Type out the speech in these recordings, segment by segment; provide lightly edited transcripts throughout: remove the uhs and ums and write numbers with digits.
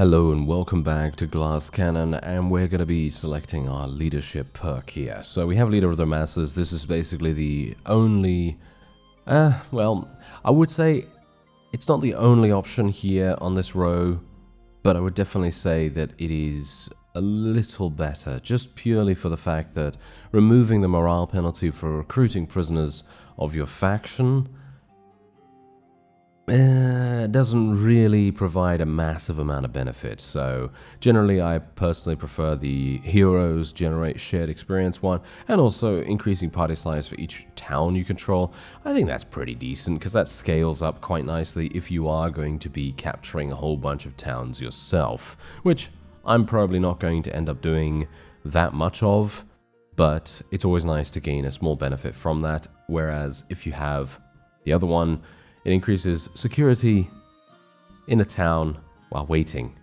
Hello and welcome back to Glass Cannon, and we're going to be selecting our leadership perk here. So we have Leader of the Masses. This is basically the only, well, I would say it's not the only option here on this row, but I would definitely say that it is a little better, just purely for the fact that removing the morale penalty for recruiting prisoners of your faction doesn't really provide a massive amount of benefit. So generally I personally prefer the heroes generate shared experience one, and also increasing party size for each town you control. I think that's pretty decent because that scales up quite nicely if you are going to be capturing a whole bunch of towns yourself, which I'm probably not going to end up doing that much of, but it's always nice to gain a small benefit from that. Whereas if you have the other one, it increases security in a town while waiting.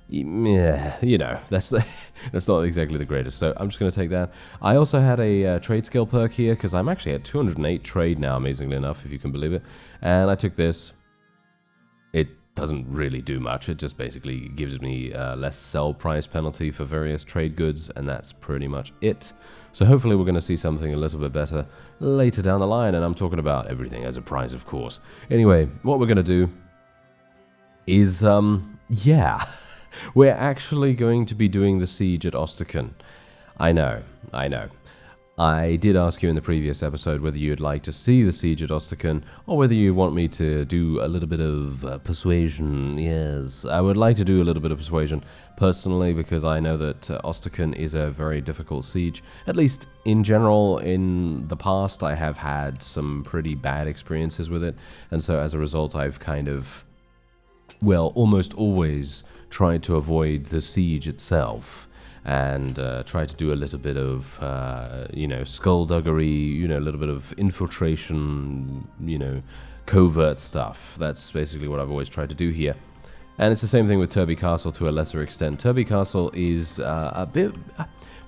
Yeah, you know, that's not exactly the greatest, so I'm just going to take that. I also had a trade skill perk here, because I'm actually at 208 trade now, amazingly enough, if you can believe it. And I took this. It doesn't really do much. It just basically gives me less sell price penalty for various trade goods, and that's pretty much it. So hopefully we're going to see something a little bit better later down the line, and I'm talking about everything as a prize, of course. Anyway, what we're going to do is, yeah, we're actually going to be doing the siege at Ostican. I know. I did ask you in the previous episode whether you'd like to see the siege at Ostican, or whether you want me to do a little bit of persuasion. Yes, I would like to do a little bit of persuasion, personally, because I know that Ostican is a very difficult siege. At least in general, in the past, I have had some pretty bad experiences with it, and so as a result, I've kind of, well, almost always tried to avoid the siege itself, and try to do a little bit of, you know, skullduggery, you know, a little bit of infiltration, you know, covert stuff. That's basically what I've always tried to do here. And it's the same thing with Turby Castle to a lesser extent. Turby Castle is a bit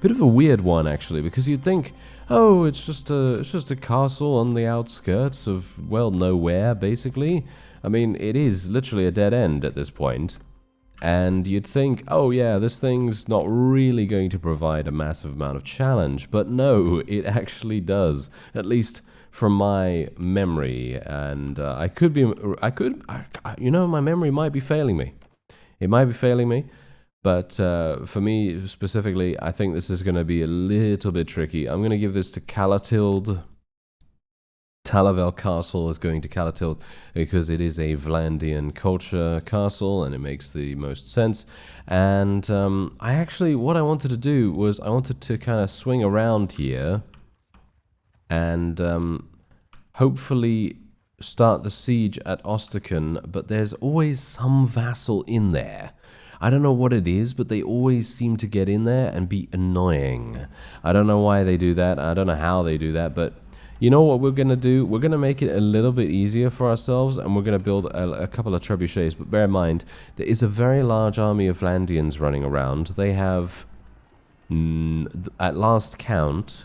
of a weird one, actually, because you'd think, oh, it's just a castle on the outskirts of, well, nowhere, basically. I mean, it is literally a dead end at this point. And you'd think, oh yeah, this thing's not really going to provide a massive amount of challenge, but no, it actually does, at least from my memory. And you know, my memory might be failing me. It might be failing me, but for me specifically, I think this is going to be a little bit tricky. I'm going to give this to Calatild. Talavel Castle is going to Calatild because it is a Vlandian culture castle, and it makes the most sense. And what I wanted to do was I wanted to kind of swing around here and hopefully start the siege at Ostican, but there's always some vassal in there. I don't know what it is, but they always seem to get in there and be annoying. I don't know why they do that. I don't know how they do that, but you know what we're going to do? We're going to make it a little bit easier for ourselves, and we're going to build a couple of trebuchets. But bear in mind, there is a very large army of Vlandians running around. They have, at last count,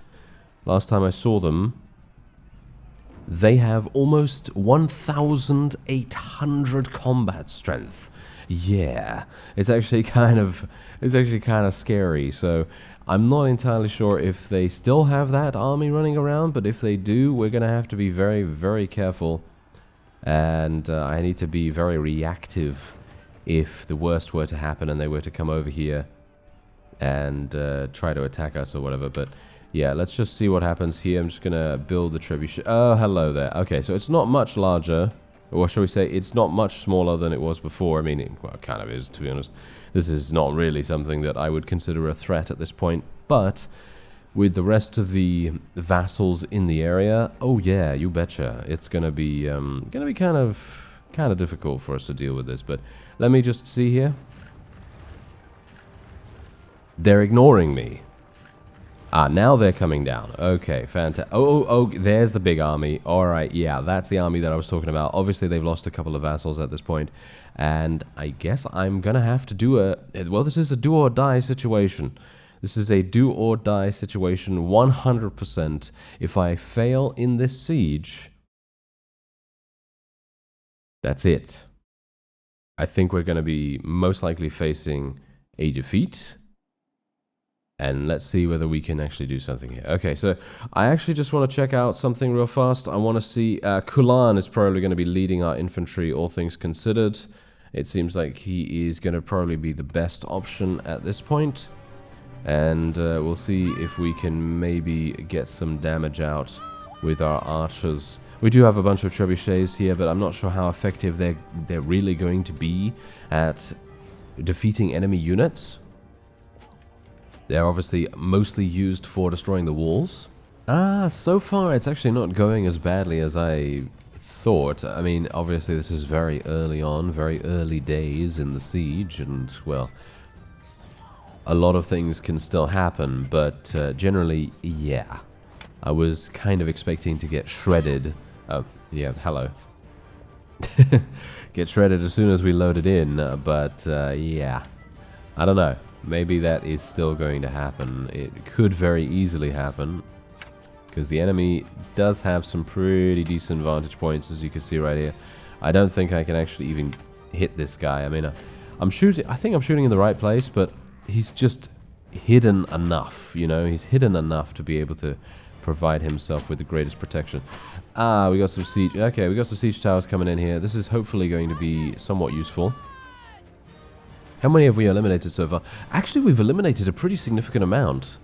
last time I saw them, they have almost 1,800 combat strength. Yeah, it's actually kind of scary. So I'm not entirely sure if they still have that army running around, but if they do, we're going to have to be very, very careful. And I need to be very reactive if the worst were to happen and they were to come over here and try to attack us or whatever. But yeah, let's just see what happens here. I'm just going to build the trebuchet. Oh, hello there. Okay, so it's not much larger. Or shall we say, it's not much smaller than it was before. I mean, well, it kind of is, to be honest. This is not really something that I would consider a threat at this point. But with the rest of the vassals in the area, oh yeah, you betcha. It's gonna be kind of difficult for us to deal with this. But let me just see here. They're ignoring me. Ah, now they're coming down. Okay, fantastic. Oh, there's the big army. Alright, yeah, that's the army that I was talking about. Obviously, they've lost a couple of vassals at this point. And I guess I'm gonna have to do well, this is a do-or-die situation. This is a do-or-die situation, 100%. If I fail in this siege, that's it. I think we're going to be most likely facing a defeat. And let's see whether we can actually do something here. Okay, so I actually just want to check out something real fast. I want to see... Kulan is probably going to be leading our infantry, all things considered. It seems like he is going to probably be the best option at this point. And we'll see if we can maybe get some damage out with our archers. We do have a bunch of trebuchets here, but I'm not sure how effective they're really going to be at defeating enemy units. They're obviously mostly used for destroying the walls. So far it's actually not going as badly as I thought. I mean, obviously this is very early on, very early days in the siege, and, well, a lot of things can still happen, but generally, yeah. I was kind of expecting to get shredded. Oh, yeah, hello. Get shredded as soon as we load it in, but, yeah. I don't know. Maybe that is still going to happen. It could very easily happen, because the enemy does have some pretty decent vantage points, as you can see right here. I don't think I can actually even hit this guy. I mean, I think I'm shooting in the right place, but he's just hidden enough, you know? He's hidden enough to be able to provide himself with the greatest protection. We got some siege... Okay, we got some siege towers coming in here. This is hopefully going to be somewhat useful. How many have we eliminated so far? Actually, we've eliminated a pretty significant amount,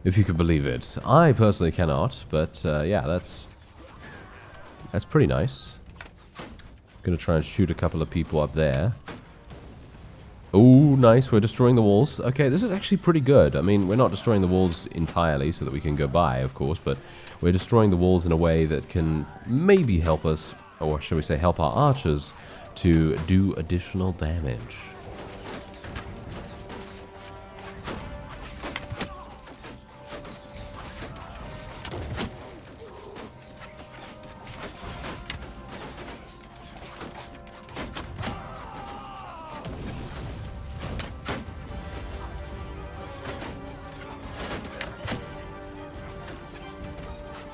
if you could believe it. I personally cannot, but yeah, that's pretty nice. Gonna try and shoot a couple of people up there. Oh, nice, we're destroying the walls. Okay, this is actually pretty good. I mean, we're not destroying the walls entirely so that we can go by, of course, but we're destroying the walls in a way that can maybe help us, or shall we say help our archers, to do additional damage.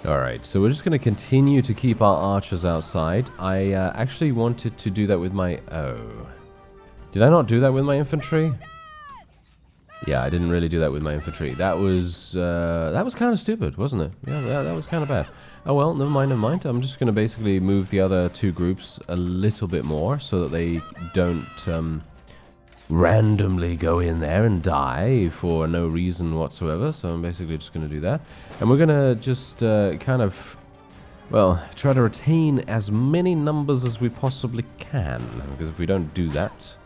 Alright, so we're just going to continue to keep our archers outside. I actually wanted to do that with my... Oh. Did I not do that with my infantry? Yeah, I didn't really do that with my infantry. That was kind of stupid, wasn't it? Yeah, that was kind of bad. Oh well, never mind, never mind. I'm just going to basically move the other two groups a little bit more so that they don't... randomly go in there and die for no reason whatsoever. So I'm basically just going to do that. And we're going to just kind of, well, try to retain as many numbers as we possibly can. Because if we don't do that,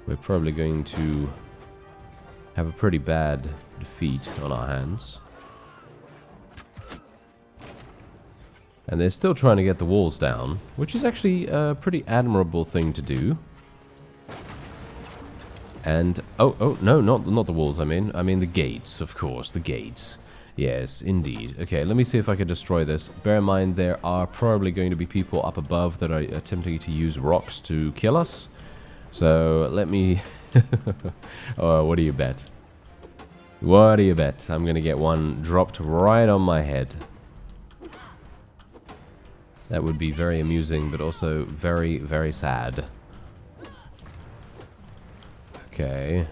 we're probably going to have a pretty bad defeat on our hands. And they're still trying to get the walls down, which is actually a pretty admirable thing to do. And, oh, no, not the walls, I mean the gates, of course, the gates. Yes, indeed. Okay, let me see if I can destroy this. Bear in mind, there are probably going to be people up above that are attempting to use rocks to kill us. So, let me... Oh, what do you bet? What do you bet? I'm going to get one dropped right on my head. That would be very amusing, but also very, very sad. Okay.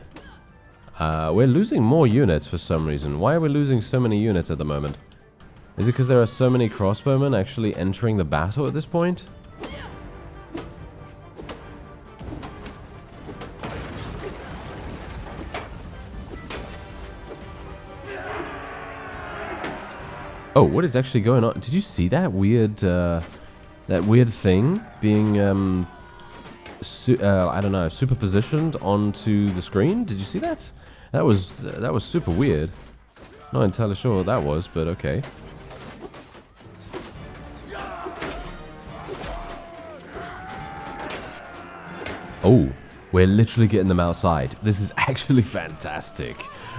We're losing more units for some reason. Why are we losing so many units at the moment? Is it because there are so many crossbowmen actually entering the battle at this point? Oh, what is actually going on? Did you see that weird thing being, I don't know, superpositioned onto the screen? Did you see that? That was super weird. Not entirely sure what that was, but okay. Oh, we're literally getting them outside. This is actually fantastic.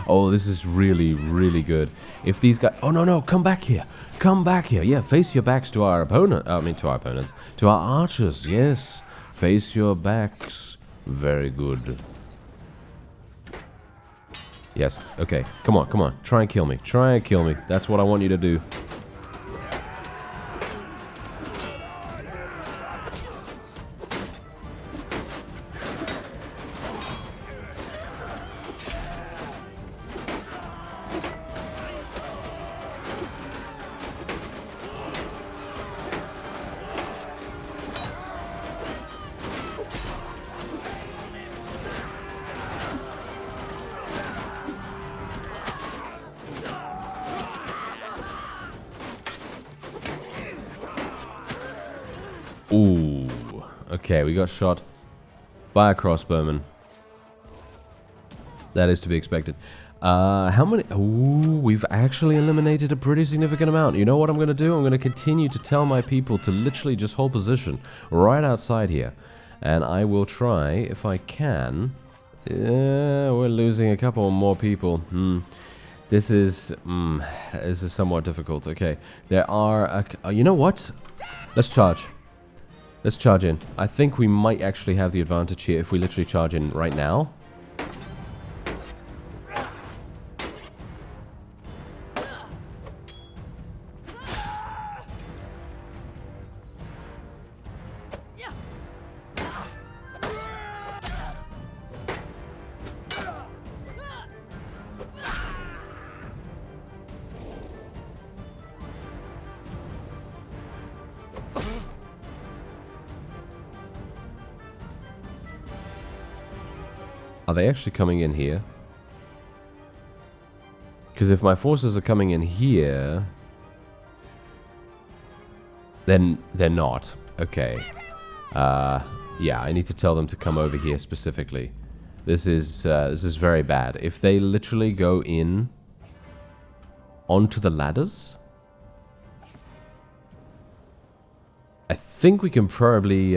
Oh, this is really, really good. If these guys... Oh, no, come back here. Come back here. Yeah, face your backs to our opponent. I mean, to our opponents. To our archers, yes. Face your backs. Very good. Yes, okay. Come on. Try and kill me. Try and kill me. That's what I want you to do. Okay, we got shot by a crossbowman. That is to be expected. How many? Ooh, we've actually eliminated a pretty significant amount. You know what I'm going to do? I'm going to continue to tell my people to literally just hold position right outside here. And I will try, if I can... we're losing a couple more people. This is somewhat difficult. Okay, there are... you know what? Let's charge. Let's charge in. I think we might actually have the advantage here if we literally charge in right now. Are they actually coming in here? Because if my forces are coming in here, then they're not. Okay. Yeah, I need to tell them to come over here specifically. This is very bad. If they literally go in onto the ladders, I think we can probably,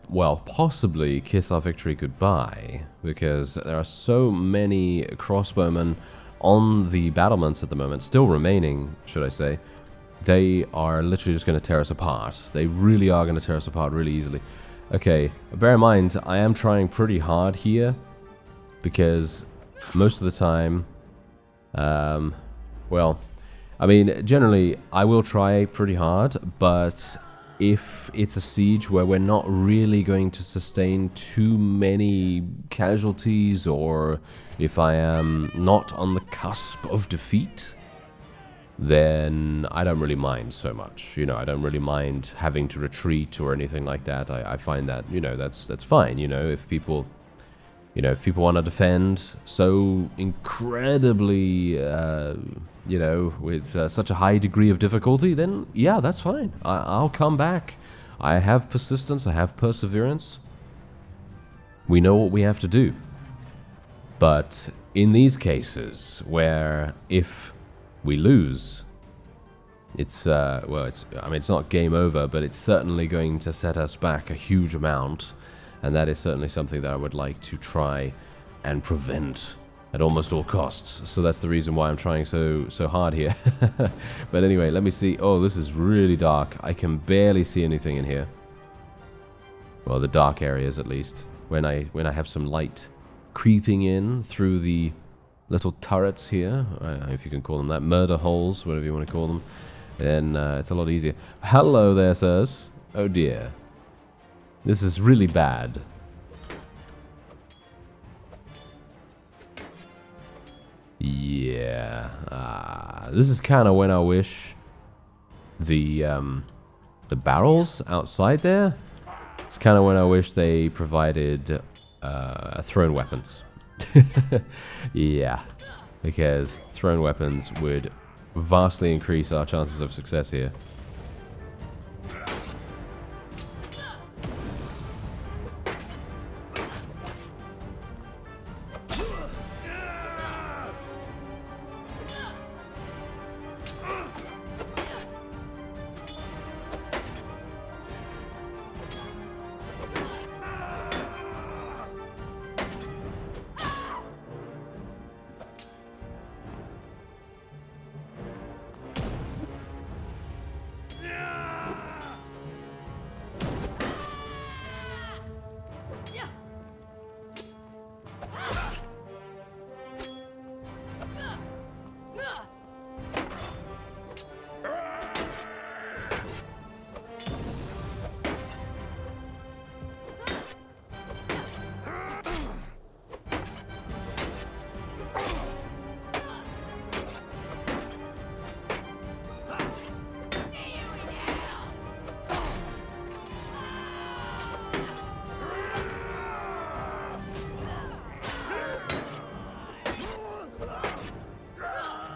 well, possibly kiss our victory goodbye, because there are so many crossbowmen on the battlements at the moment, still remaining, should I say. They are literally just going to tear us apart. They really are going to tear us apart really easily. Okay, bear in mind, I am trying pretty hard here, because most of the time, well, I mean, generally, I will try pretty hard, but if it's a siege where we're not really going to sustain too many casualties, or if I am not on the cusp of defeat, then I don't really mind so much. You know, I don't really mind having to retreat or anything like that. I find that, you know, that's fine. You know, if people want to defend so incredibly, you know, with such a high degree of difficulty, then yeah, that's fine. I'll come back. I have persistence. I have perseverance. We know what we have to do. But in these cases, where if we lose, it's well, I mean, it's not game over, but it's certainly going to set us back a huge amount, and that is certainly something that I would like to try and prevent at almost all costs. So that's the reason why I'm trying so hard here. But anyway, let me see. Oh, this is really dark. I can barely see anything in here. Well, the dark areas at least. When I have some light creeping in through the little turrets here, if you can call them that, murder holes, whatever you want to call them, then it's a lot easier. Hello there, sirs. Oh dear. This is really bad. Yeah. This is kind of when I wish the barrels outside there, it's kind of when I wish they provided thrown weapons. Yeah, because thrown weapons would vastly increase our chances of success here.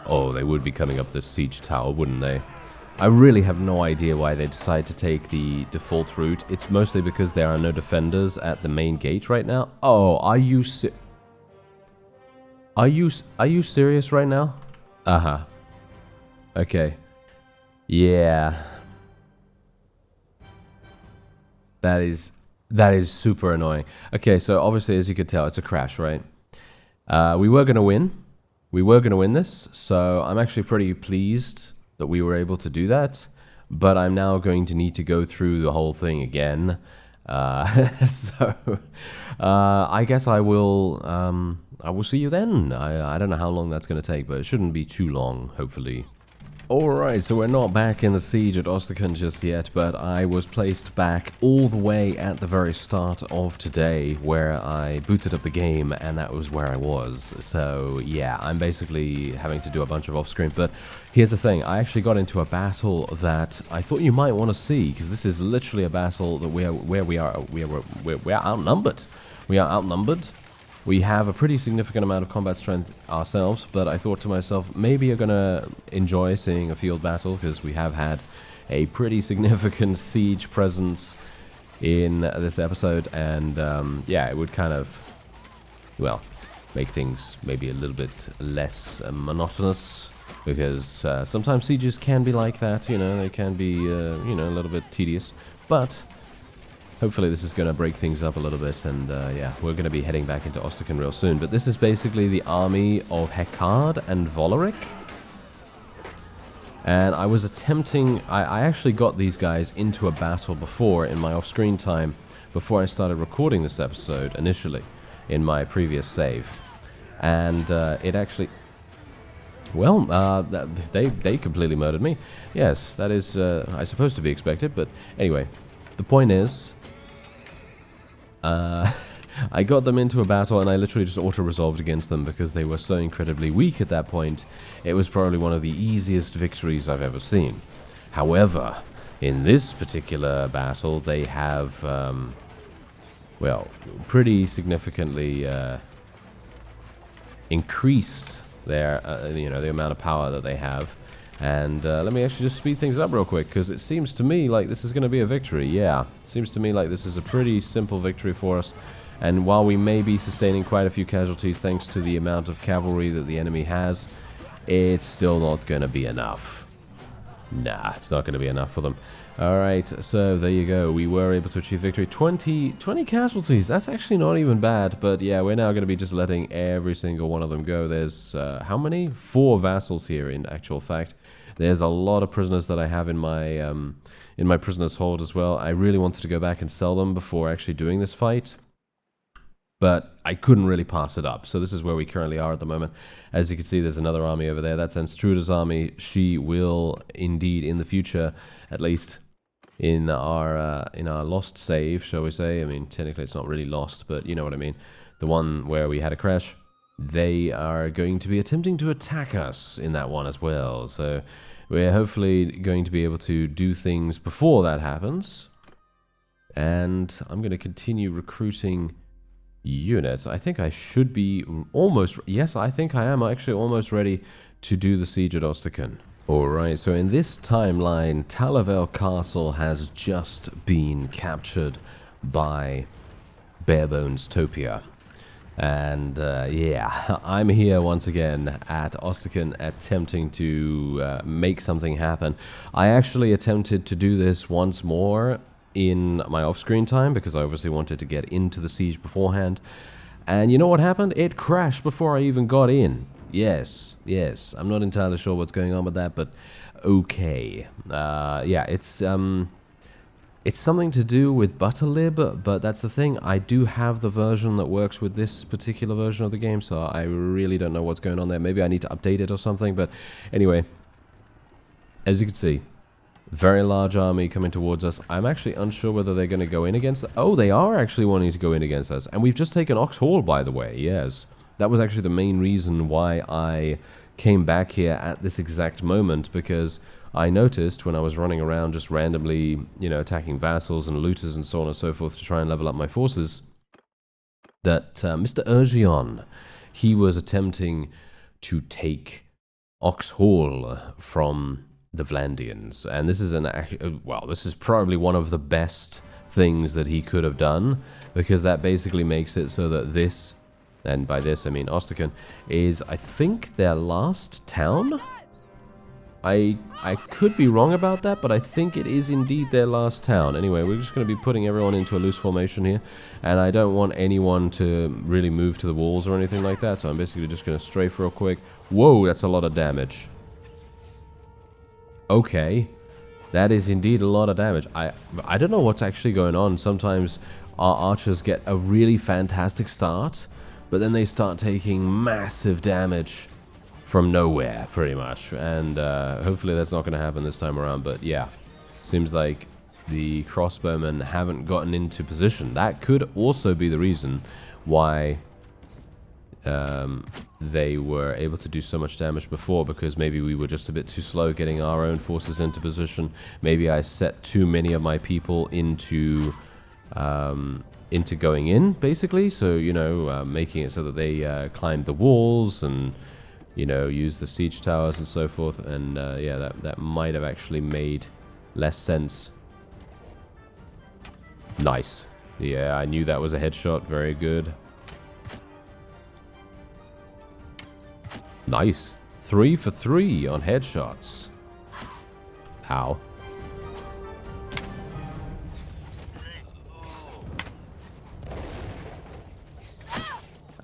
Oh, they would be coming up this siege tower, wouldn't they? I really have no idea why they decide to take the default route. It's mostly because there are no defenders at the main gate right now. Oh, are you serious right now? Uh-huh. Okay. Yeah. That is super annoying. Okay, so obviously, as you could tell, it's a crash, right? We were going to win. We were going to win this, so I'm actually pretty pleased that we were able to do that. But I'm now going to need to go through the whole thing again. So I guess I will see you then. I don't know how long that's going to take, but it shouldn't be too long, hopefully. Alright, so we're not back in the siege at Ostican just yet, but I was placed back all the way at the very start of today, where I booted up the game, and that was where I was. So yeah, I'm basically having to do a bunch of off-screen, but here's the thing, I actually got into a battle that I thought you might want to see, because this is literally a battle that we're outnumbered. We are outnumbered. We have a pretty significant amount of combat strength ourselves, but I thought to myself, maybe you're gonna enjoy seeing a field battle, because we have had a pretty significant siege presence in this episode, and yeah, it would kind of, well, make things maybe a little bit less monotonous, because sometimes sieges can be like that, you know, they can be, you know, a little bit tedious, but hopefully this is going to break things up a little bit, and yeah, we're going to be heading back into Ostican real soon. But this is basically the army of Hekard and Voleric. And I was attempting, I actually got these guys into a battle before in my off-screen time, before I started recording this episode initially, in my previous save. And it actually, well, they completely murdered me. Yes, that is, I suppose, to be expected, but anyway, the point is, I got them into a battle and I literally just auto-resolved against them because they were so incredibly weak at that point. It was probably one of the easiest victories I've ever seen. However, in this particular battle, they have, well, pretty significantly increased their, you know, the amount of power that they have. And let me actually just speed things up real quick, because it seems to me like this is going to be a victory. Yeah, it seems to me like this is a pretty simple victory for us. And while we may be sustaining quite a few casualties thanks to the amount of cavalry that the enemy has, it's still not going to be enough. Nah, it's not going to be enough for them. Alright, so there you go. We were able to achieve victory. 20 casualties. That's actually not even bad. But yeah, we're now going to be just letting every single one of them go. There's, how many? 4 vassals here in actual fact. There's a lot of prisoners that I have in my prisoner's hold as well. I really wanted to go back and sell them before actually doing this fight, but I couldn't really pass it up. So this is where we currently are at the moment. As you can see, there's another army over there. That's Anstruda's army. She will indeed, in the future, at least in our lost save, shall we say. I mean, technically it's not really lost, but you know what I mean. The one where we had a crash. They are going to be attempting to attack us in that one as well. So we're hopefully going to be able to do things before that happens. And I'm going to continue recruiting units. I think I should be almost, yes, I think I am actually almost ready to do the siege at Ostican. Alright, so in this timeline, Talavel Castle has just been captured by Barebones Topia. And yeah, I'm here once again at Ostican attempting to make something happen. I actually attempted to do this once more in my off-screen time because I obviously wanted to get into the siege beforehand. And you know what happened? It crashed before I even got in. Yes, I'm not entirely sure what's going on with that, but okay. Yeah, it's something to do with Butterlib, but that's the thing. I do have the version that works with this particular version of the game, so I really don't know what's going on there. Maybe I need to update it or something, but anyway, as you can see, very large army coming towards us. I'm actually unsure whether they're going to go in against us. Oh, they are actually wanting to go in against us, and we've just taken Ox Hall, by the way, yes. That was actually the main reason why I came back here at this exact moment, because I noticed when I was running around just randomly, you know, attacking vassals and looters and so on and so forth to try and level up my forces, that Mr. Urgion, he was attempting to take Ox Hall from the Vlandians. And this is well, this is probably one of the best things that he could have done, because that basically makes it so that this, and by this I mean Ostican, is, I think, their last town? I could be wrong about that, but I think it is indeed their last town. Anyway, we're just going to be putting everyone into a loose formation here, and I don't want anyone to really move to the walls or anything like that, so I'm basically just going to strafe real quick. Whoa, that's a lot of damage. Okay, that is indeed a lot of damage. I don't know what's actually going on. Sometimes our archers get a really fantastic start, but then they start taking massive damage from nowhere, pretty much, and hopefully that's not going to happen this time around. But yeah, seems like the crossbowmen haven't gotten into position. That could also be the reason why they were able to do so much damage before, because maybe we were just a bit too slow getting our own forces into position. Maybe I set too many of my people into going in, basically, so, you know, making it so that they climbed the walls and, you know, use the siege towers and so forth, and yeah, that might have actually made less sense. Nice. Yeah, I knew that was a headshot. Very good. Nice. 3 for 3 on headshots. Ow.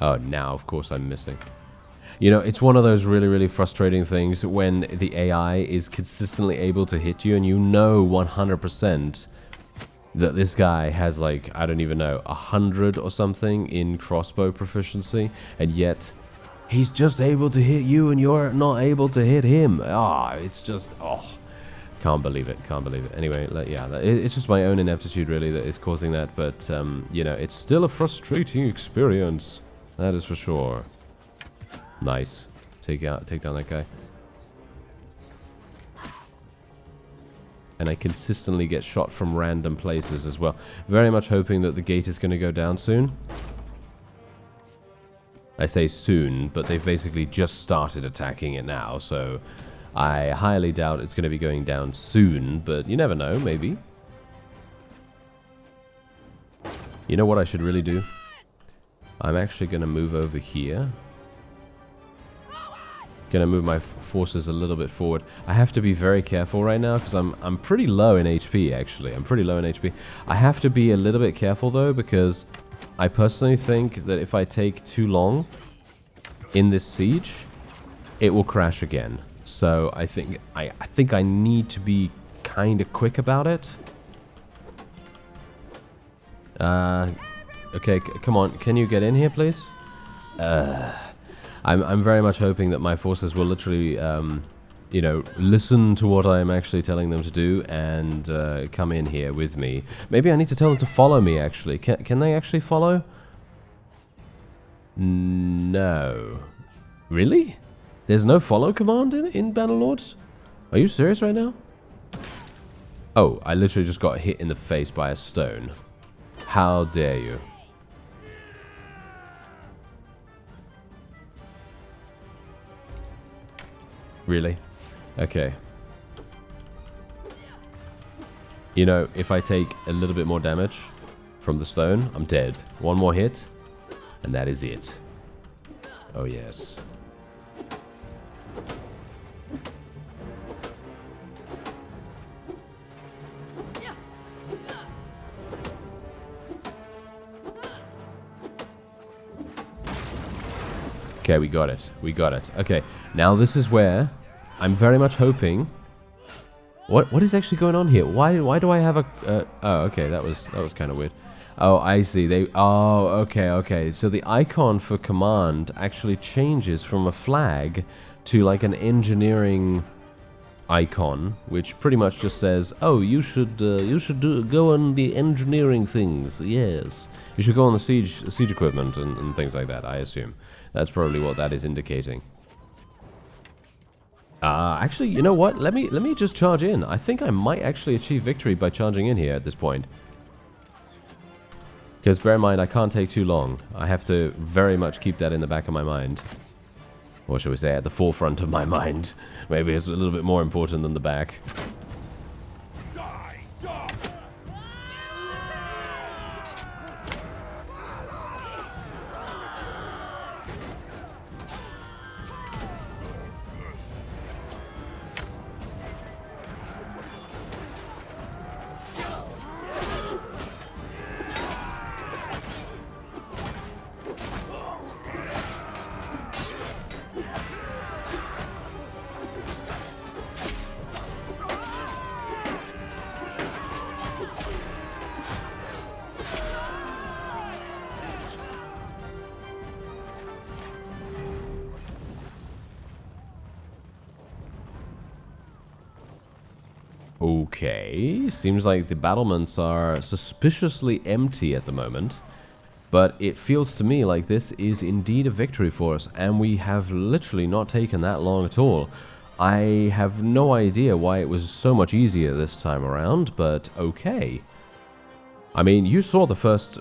Oh, now, of course, I'm missing. You know, it's one of those really, really frustrating things when the AI is consistently able to hit you, and you know 100% that this guy has, like, I don't even know, 100 or something in crossbow proficiency, and yet he's just able to hit you and you're not able to hit him. Ah, it's just, oh, can't believe it, can't believe it. Anyway, yeah, it's just my own ineptitude, really, that is causing that, but, you know, it's still a frustrating experience. That is for sure. Nice. Take down that guy. And I consistently get shot from random places as well. Very much hoping that the gate is going to go down soon. I say soon, but they've basically just started attacking it now, so I highly doubt it's going to be going down soon, but you never know, maybe. You know what I should really do? I'm actually going to move over here. Gonna move my forces a little bit forward. I have to be very careful right now because I'm pretty low in HP, actually. I'm pretty low in HP. I have to be a little bit careful though, because I personally think that if I take too long in this siege, it will crash again. So I think I need to be kind of quick about it. Okay, come on. Can you get in here, please? I'm very much hoping that my forces will literally, you know, listen to what I'm actually telling them to do and come in here with me. Maybe I need to tell them to follow me, actually. Can they actually follow? No. Really? There's no follow command in Bannerlord? Are you serious right now? Oh, I literally just got hit in the face by a stone. How dare you? Really? Okay. You know, if I take a little bit more damage from the stone, I'm dead. One more hit, and that is it. Oh, yes. Okay, we got it. We got it. Okay, now this is where I'm very much hoping. What is actually going on here? Why do I have a? Oh, okay, that was kind of weird. Oh, I see. Oh, okay. So the icon for command actually changes from a flag to like an engineering icon, which pretty much just says, "Oh, you should go on the engineering things." Yes, you should go on the siege equipment and things like that. I assume that's probably what that is indicating. Actually, you know what? Let me just charge in. I think I might actually achieve victory by charging in here at this point. Because bear in mind, I can't take too long. I have to very much keep that in the back of my mind. Or shall we say at the forefront of my mind. Maybe it's a little bit more important than the back. Okay, seems like the battlements are suspiciously empty at the moment, but it feels to me like this is indeed a victory for us, and we have literally not taken that long at all. I have no idea why it was so much easier this time around, but okay. I mean, you saw the first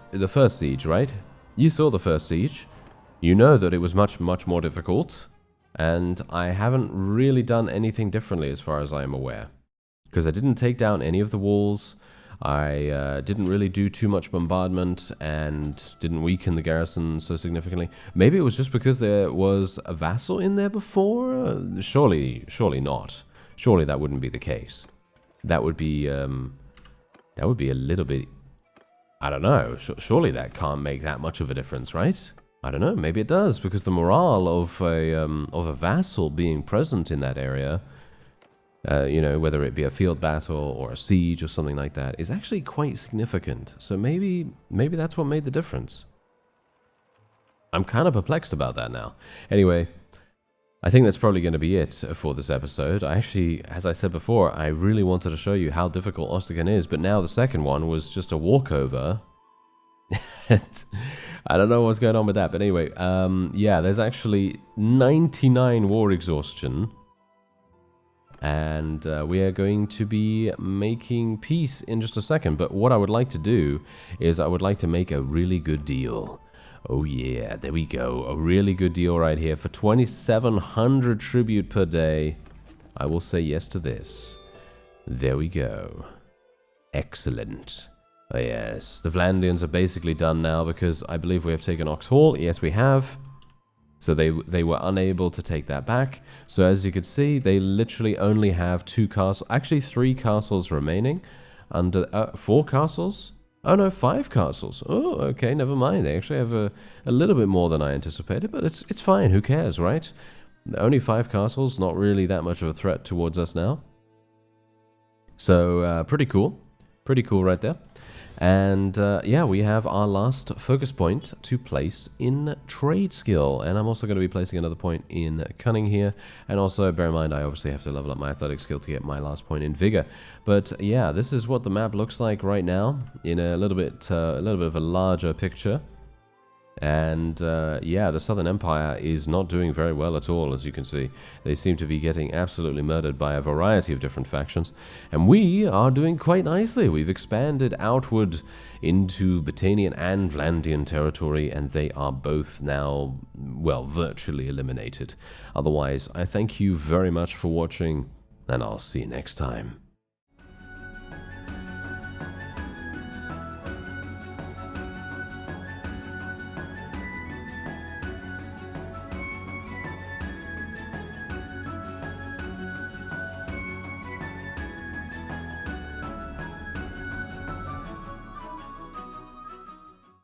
siege, right? You saw the first siege. You know that it was much more difficult, and I haven't really done anything differently as far as I am aware. Because I didn't take down any of the walls, I didn't really do too much bombardment, and didn't weaken the garrison so significantly. Maybe it was just because there was a vassal in there before? Surely not. Surely that wouldn't be the case. That would be a little bit... I don't know. Surely that can't make that much of a difference, right? I don't know. Maybe it does, because the morale of a vassal being present in that area... you know, whether it be a field battle or a siege or something like that, is actually quite significant. So maybe that's what made the difference. I'm kind of perplexed about that now. Anyway, I think that's probably going to be it for this episode. I actually, as I said before, I really wanted to show you how difficult Ostican is, but now the second one was just a walkover. I don't know what's going on with that, but anyway, yeah, there's actually 99 war exhaustion. And we are going to be making peace in just a second. But what I would like to do is I would like to make a really good deal. Oh yeah, there we go. A really good deal right here. For 2,700 tribute per day, I will say yes to this. There we go. Excellent. Oh yes, the Vlandians are basically done now because I believe we have taken Ox Hall. Yes, we have. So they were unable to take that back. So as you can see, they literally only have 2 castles, actually 3 castles remaining. Under 4 castles? Oh no, 5 castles. Oh, okay, never mind. They actually have a little bit more than I anticipated, but it's fine. Who cares, right? Only 5 castles, not really that much of a threat towards us now. So pretty cool. Pretty cool right there. And yeah, we have our last focus point to place in trade skill. And I'm also going to be placing another point in cunning here. And also bear in mind, I obviously have to level up my athletic skill to get my last point in vigor. But yeah, this is what the map looks like right now in a little bit of a larger picture. And yeah, the Southern Empire is not doing very well at all, as you can see. They seem to be getting absolutely murdered by a variety of different factions. And we are doing quite nicely. We've expanded outward into Battanian and Vlandian territory, and they are both now, well, virtually eliminated. Otherwise, I thank you very much for watching, and I'll see you next time.